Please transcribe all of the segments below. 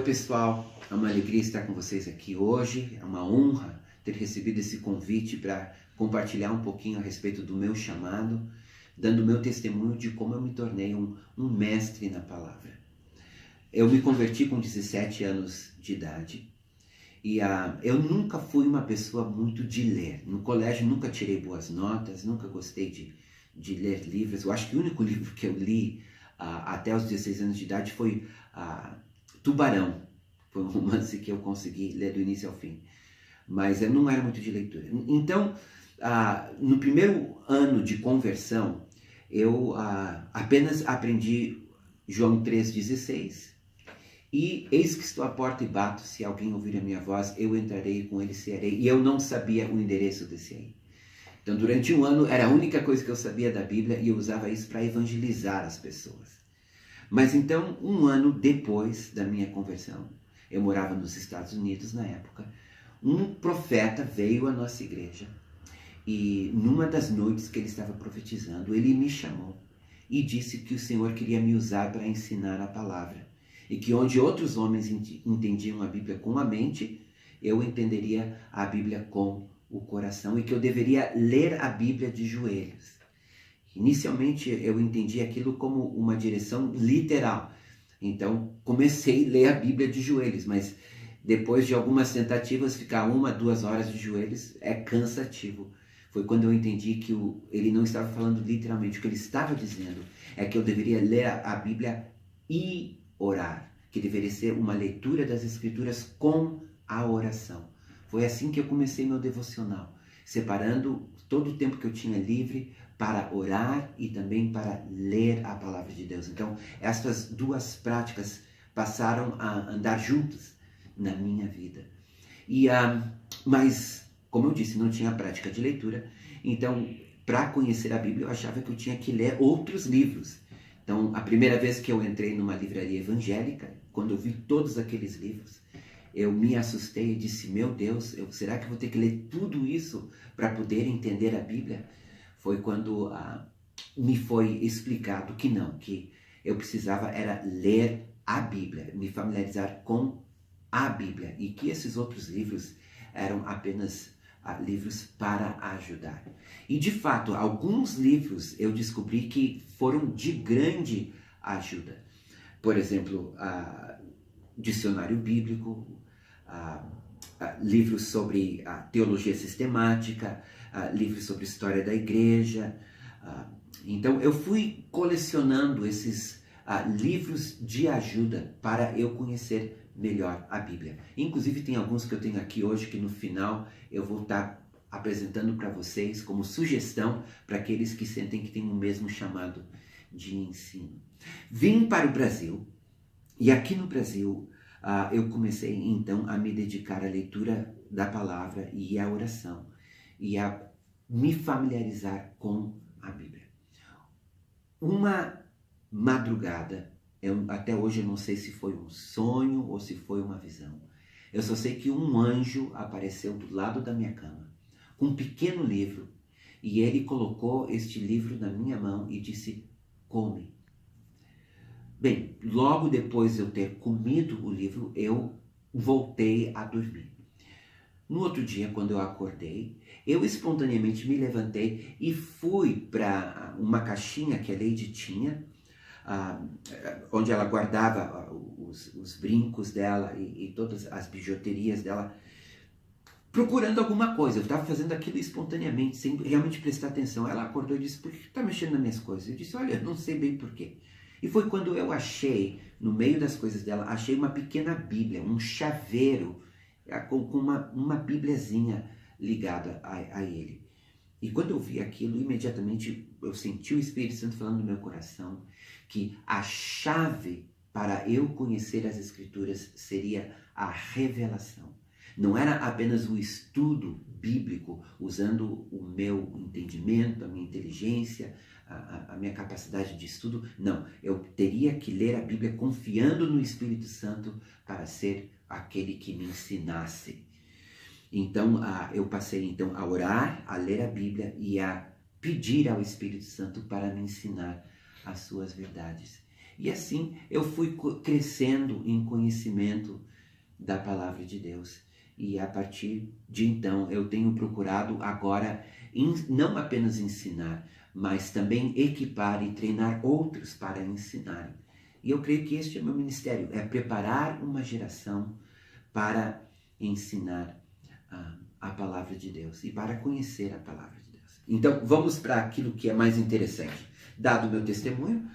pessoal, é uma alegria estar com vocês aqui hoje, é uma honra ter recebido esse convite para compartilhar um pouquinho a respeito do meu chamado, dando o meu testemunho de como eu me tornei um mestre na palavra. Eu me converti com 17 anos de idade e eu nunca fui uma pessoa muito de ler. No colégio nunca tirei boas notas, nunca gostei de ler livros. Eu acho que o único livro que eu li até os 16 anos de idade foi Tubarão. Foi um romance que eu consegui ler do início ao fim. Mas eu não era muito de leitura. Então, no primeiro ano de conversão, eu apenas aprendi João 3,16. E eis que estou à porta e bato, se alguém ouvir a minha voz, eu entrarei com ele cearei. E eu não sabia o endereço desse aí. Então, durante um ano, era a única coisa que eu sabia da Bíblia e eu usava isso para evangelizar as pessoas. Mas então, um ano depois da minha conversão, eu morava nos Estados Unidos na época, um profeta veio à nossa igreja e numa das noites que ele estava profetizando, ele me chamou e disse que o Senhor queria me usar para ensinar a palavra e que onde outros homens entendiam a Bíblia com a mente, eu entenderia a Bíblia com o coração e que eu deveria ler a Bíblia de joelhos. Inicialmente eu entendi aquilo como uma direção literal, então comecei a ler a Bíblia de joelhos, mas depois de algumas tentativas, ficar 1, 2 horas de joelhos é cansativo. Foi quando eu entendi que ele não estava falando literalmente, o que ele estava dizendo é que eu deveria ler a Bíblia e orar, que deveria ser uma leitura das Escrituras com a oração. Foi assim que eu comecei meu devocional, separando todo o tempo que eu tinha livre para orar e também para ler a palavra de Deus. Então, estas duas práticas passaram a andar juntas na minha vida. Mas, como eu disse, não tinha prática de leitura, então, para conhecer a Bíblia, eu achava que eu tinha que ler outros livros. Então, a primeira vez que eu entrei numa livraria evangélica, quando eu vi todos aqueles livros, eu me assustei e disse, meu Deus, será que eu vou ter que ler tudo isso para poder entender a Bíblia? Foi quando me foi explicado que não, que eu precisava era ler a Bíblia, me familiarizar com a Bíblia e que esses outros livros eram apenas livros para ajudar. E de fato, alguns livros eu descobri que foram de grande ajuda. Por exemplo, dicionário bíblico, livros sobre teologia sistemática, livros sobre história da igreja. Então eu fui colecionando esses livros de ajuda para eu conhecer melhor a Bíblia. Inclusive tem alguns que eu tenho aqui hoje que no final eu vou estar apresentando para vocês como sugestão para aqueles que sentem que têm o mesmo chamado de ensino. Vim para o Brasil e aqui no Brasil eu comecei então a me dedicar à leitura da palavra e à oração e a me familiarizar com a Bíblia. Uma madrugada, até hoje eu não sei se foi um sonho ou se foi uma visão. Eu só sei que um anjo apareceu do lado da minha cama, com um pequeno livro, e ele colocou este livro na minha mão e disse, come. Bem, logo depois de eu ter comido o livro, eu voltei a dormir. No outro dia, quando eu acordei, eu espontaneamente me levantei e fui para uma caixinha que a Lady tinha, onde ela guardava os brincos dela e todas as bijuterias dela, procurando alguma coisa. Eu estava fazendo aquilo espontaneamente, sem realmente prestar atenção. Ela acordou e disse, por que está mexendo nas minhas coisas? Eu disse, olha, eu não sei bem por quê. E foi quando eu achei, no meio das coisas dela, achei uma pequena Bíblia, um chaveiro, com uma bíbliazinha ligada a ele. E quando eu vi aquilo, imediatamente eu senti o Espírito Santo falando no meu coração que a chave para eu conhecer as Escrituras seria a revelação. Não era apenas o estudo bíblico, usando o meu entendimento, a minha inteligência, a minha capacidade de estudo. Não, eu teria que ler a Bíblia confiando no Espírito Santo para ser aquele que me ensinasse. Então, eu passei então a orar, a ler a Bíblia e a pedir ao Espírito Santo para me ensinar as suas verdades. E assim eu fui crescendo em conhecimento da palavra de Deus. E a partir de então eu tenho procurado agora não apenas ensinar, mas também equipar e treinar outros para ensinarem. E eu creio que este é o meu ministério, é preparar uma geração para ensinar a palavra de Deus e para conhecer a palavra de Deus. Então vamos para aquilo que é mais interessante. Dado o meu testemunho,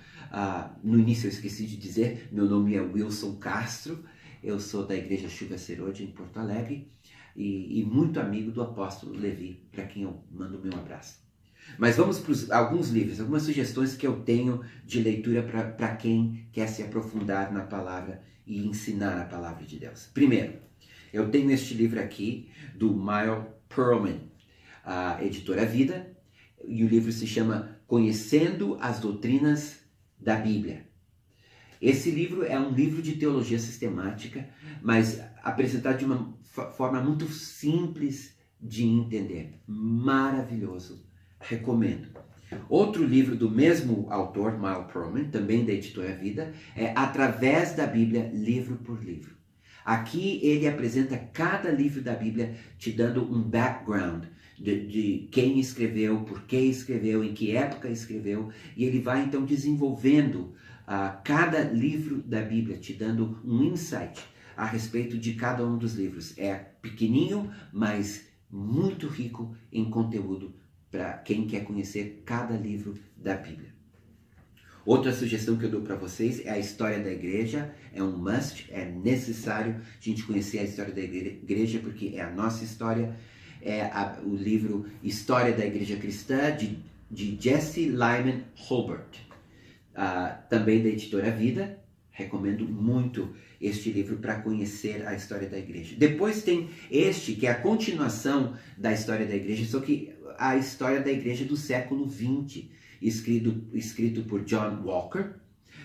no início eu esqueci de dizer, meu nome é Wilson Castro, eu sou da Igreja Chuva Serode em Porto Alegre e muito amigo do apóstolo Levi, para quem eu mando o meu abraço. Mas vamos para alguns livros, algumas sugestões que eu tenho de leitura para quem quer se aprofundar na palavra e ensinar a palavra de Deus. Primeiro, eu tenho este livro aqui do Miles Perlman, a editora Vida, e o livro se chama Conhecendo as Doutrinas da Bíblia. Esse livro é um livro de teologia sistemática, mas apresentado de uma forma muito simples de entender. Maravilhoso. Recomendo. Outro livro do mesmo autor, Miles Perlman, também da editora Vida, é Através da Bíblia, livro por livro. Aqui ele apresenta cada livro da Bíblia, te dando um background de quem escreveu, por que escreveu, em que época escreveu, e ele vai então desenvolvendo cada livro da Bíblia, te dando um insight a respeito de cada um dos livros. É pequenininho, mas muito rico em conteúdo para quem quer conhecer cada livro da Bíblia. Outra sugestão que eu dou para vocês é a história da igreja. É um must, é necessário a gente conhecer a história da igreja, porque é a nossa história. É o livro História da Igreja Cristã, de Jesse Lyman Hobart, também da editora Vida. Recomendo muito este livro para conhecer a história da igreja. Depois tem este, que é a continuação da história da igreja, só que a história da igreja do século XX, escrito por John Walker,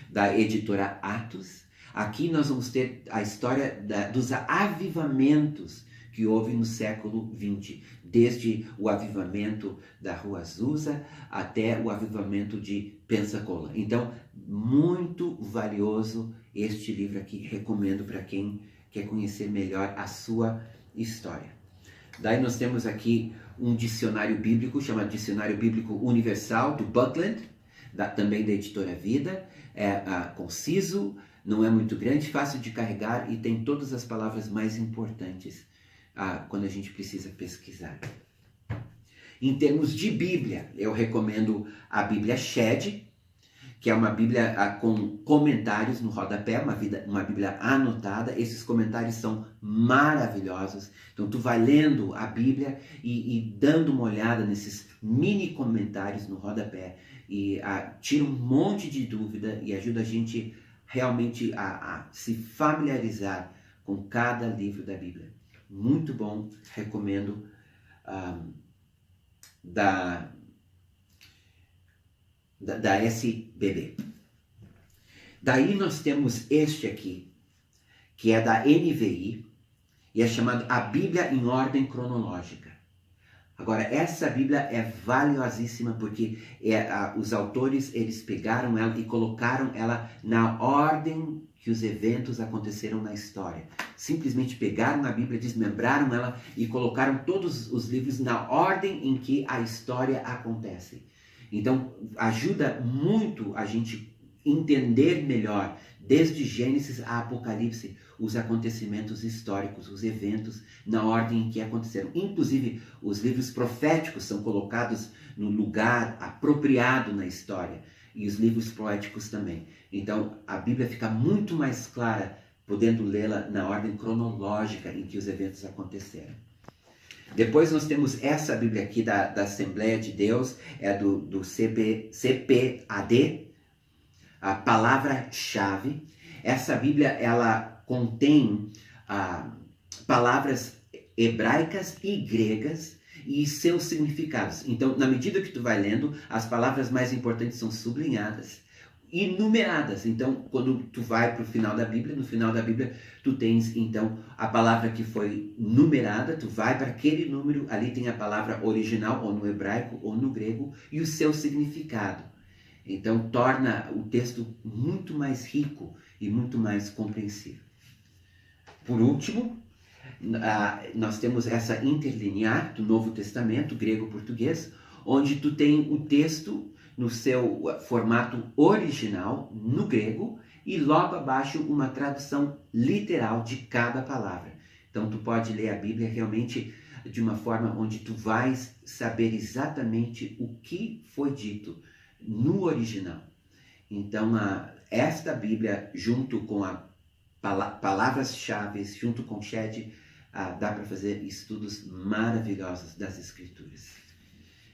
da editora Atos. Aqui nós vamos ter a história dos avivamentos que houve no século XX, desde o avivamento da Rua Azusa até o avivamento de Pensacola. Então, muito valioso este livro aqui, recomendo para quem quer conhecer melhor a sua história. Daí nós temos aqui um dicionário bíblico, chamado Dicionário Bíblico Universal, do Buckland, também da editora Vida. É conciso, não é muito grande, fácil de carregar e tem todas as palavras mais importantes quando a gente precisa pesquisar. Em termos de Bíblia, eu recomendo a Bíblia Shed, que é uma Bíblia com comentários no rodapé, uma Bíblia anotada. Esses comentários são maravilhosos. Então tu vai lendo a Bíblia e dando uma olhada nesses mini comentários no rodapé e tira um monte de dúvida e ajuda a gente realmente a se familiarizar com cada livro da Bíblia. Muito bom, recomendo da SBB. Daí nós temos este aqui, que é da NVI, e é chamado A Bíblia em Ordem Cronológica. Agora, essa Bíblia é valiosíssima porque os autores, eles pegaram ela e colocaram ela na ordem que os eventos aconteceram na história. Simplesmente pegaram a Bíblia, desmembraram ela e colocaram todos os livros na ordem em que a história acontece. Então, ajuda muito a gente entender melhor, desde Gênesis a Apocalipse, os acontecimentos históricos, os eventos na ordem em que aconteceram. Inclusive, os livros proféticos são colocados no lugar apropriado na história, e os livros poéticos também. Então, a Bíblia fica muito mais clara, podendo lê-la na ordem cronológica em que os eventos aconteceram. Depois nós temos essa Bíblia aqui da Assembleia de Deus, é do CPAD, a palavra-chave. Essa Bíblia, ela contém palavras hebraicas e gregas e seus significados. Então, na medida que tu vai lendo, as palavras mais importantes são sublinhadas e numeradas. Então, quando tu vai para o final da Bíblia, no final da Bíblia, tu tens, então, a palavra que foi numerada, tu vai para aquele número, ali tem a palavra original, ou no hebraico, ou no grego, e o seu significado. Então torna o texto muito mais rico e muito mais compreensível. Por último, nós temos essa interlinear do Novo Testamento, grego-português, onde tu tem o texto no seu formato original, no grego, e logo abaixo uma tradução literal de cada palavra. Então tu pode ler a Bíblia realmente de uma forma onde tu vais saber exatamente o que foi dito no original. Então esta Bíblia, junto com a palavras-chave, junto com o Shed, dá para fazer estudos maravilhosos das Escrituras.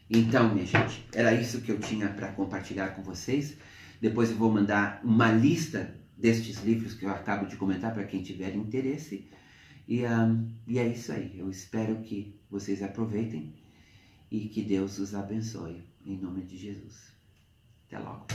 Então, minha gente, era isso que eu tinha para compartilhar com vocês. Depois eu vou mandar uma lista destes livros que eu acabo de comentar para quem tiver interesse. E é isso aí. Eu espero que vocês aproveitem e que Deus os abençoe. Em nome de Jesus. Até logo.